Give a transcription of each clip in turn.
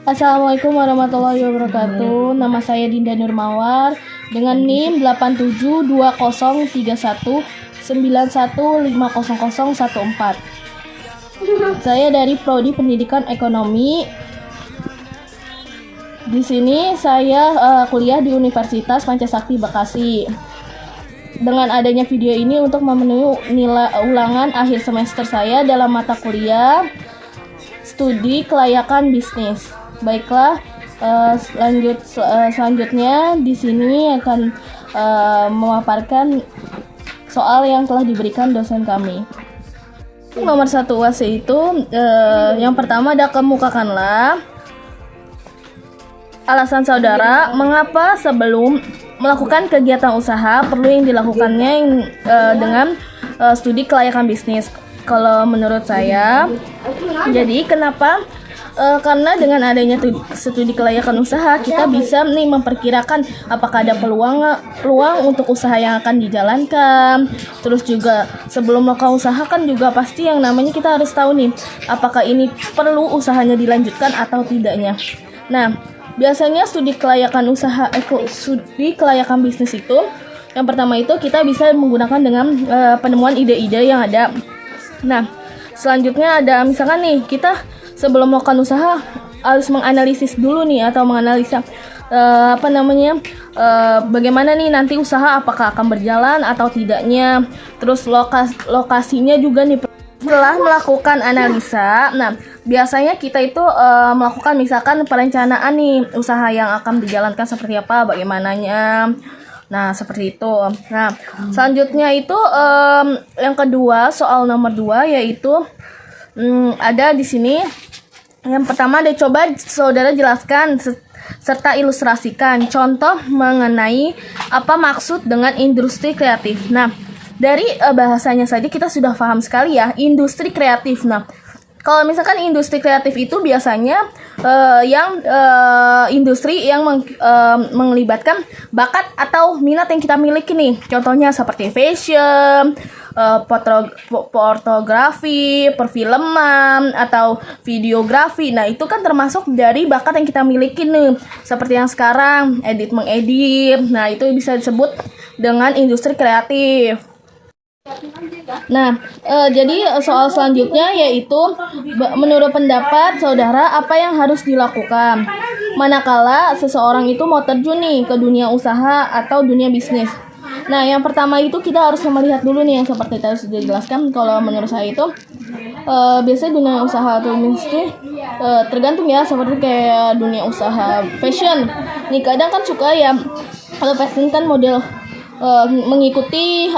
Assalamualaikum warahmatullahi wabarakatuh. Nama saya Dinda Nurmawar dengan NIM 87203191500014. Saya dari Prodi Pendidikan Ekonomi. Di sini saya kuliah di Universitas Pancasakti Bekasi. Dengan adanya video ini untuk memenuhi nilai ulangan akhir semester saya dalam mata kuliah Studi Kelayakan Bisnis. Baiklah, selanjutnya di sini akan memaparkan soal yang telah diberikan dosen kami. Nomor 1 UAS itu yang pertama ada kemukakanlah alasan saudara mengapa sebelum melakukan kegiatan usaha perlu yang dilakukannya dengan studi kelayakan bisnis. Kalau menurut saya, jadi kenapa? Karena dengan adanya studi kelayakan usaha, kita bisa memperkirakan apakah ada peluang untuk usaha yang akan dijalankan. Terus juga sebelum melakukan usaha kan juga pasti yang namanya kita harus tahu nih, apakah ini perlu usahanya dilanjutkan atau tidaknya. Nah, biasanya studi kelayakan bisnis itu, yang pertama itu kita bisa menggunakan dengan penemuan ide-ide yang ada. Nah, selanjutnya ada misalkan nih kita sebelum melakukan usaha harus menganalisis dulu nih atau menganalisa bagaimana nih nanti usaha apakah akan berjalan atau tidaknya. Terus lokasinya juga nih. Setelah melakukan analisa, nah biasanya kita itu melakukan misalkan perencanaan nih usaha yang akan dijalankan seperti apa, bagaimananya. Nah, seperti itu. Nah, selanjutnya itu yang kedua, soal nomor 2 yaitu ada di sini. Yang pertama ada coba saudara jelaskan serta ilustrasikan contoh mengenai apa maksud dengan industri kreatif. Nah, dari bahasanya saja kita sudah paham sekali ya, industri kreatif. Nah, kalau misalkan industri kreatif itu biasanya industri yang melibatkan bakat atau minat yang kita miliki nih. Contohnya seperti fashion, fotografi, perfilman, atau videografi. Nah, itu kan termasuk dari bakat yang kita miliki nih. Seperti yang sekarang, mengedit. Nah, itu bisa disebut dengan industri kreatif. Nah, jadi soal selanjutnya yaitu menurut pendapat saudara apa yang harus dilakukan manakala seseorang itu mau terjun nih ke dunia usaha atau dunia bisnis. Nah, yang pertama itu kita harus melihat dulu nih yang seperti tadi sudah dijelaskan. Kalau menurut saya itu biasanya dunia usaha atau bisnis tergantung ya, seperti kayak dunia usaha fashion. Nih kadang kan suka ya, kalau fashion kan model mengikuti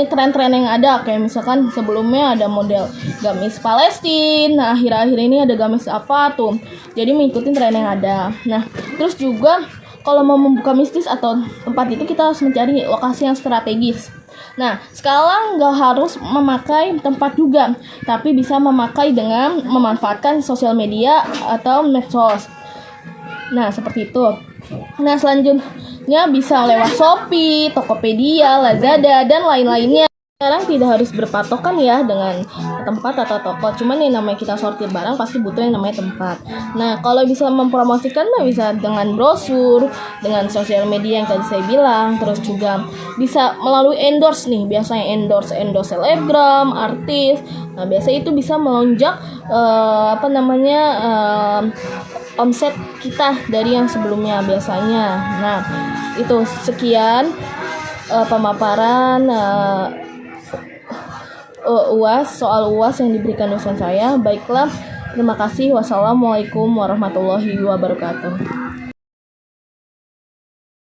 tren-tren yang ada, kayak misalkan sebelumnya ada model gamis Palestina, nah akhir-akhir ini ada gamis apa tuh, jadi mengikuti tren yang ada. Nah, terus juga kalau mau membuka bisnis atau tempat itu kita harus mencari lokasi yang strategis. Nah, sekarang nggak harus memakai tempat juga, tapi bisa memakai dengan memanfaatkan sosial media atau medsos. Nah, seperti itu. Nah, selanjutnya bisa lewat Shopee, Tokopedia, Lazada, dan lain-lainnya. Sekarang tidak harus berpatokan ya dengan tempat atau toko. Cuman yang namanya kita sortir barang pasti butuh yang namanya tempat. Nah, kalau bisa mempromosikan bisa dengan brosur, dengan sosial media yang tadi saya bilang. Terus juga bisa melalui endorse nih. Biasanya endorse selebgram, artis. Nah, biasanya itu bisa melonjak omset kita dari yang sebelumnya biasanya. Nah, itu sekian pemaparan soal UAS yang diberikan dosen saya. Baiklah, terima kasih. Wassalamualaikum warahmatullahi wabarakatuh.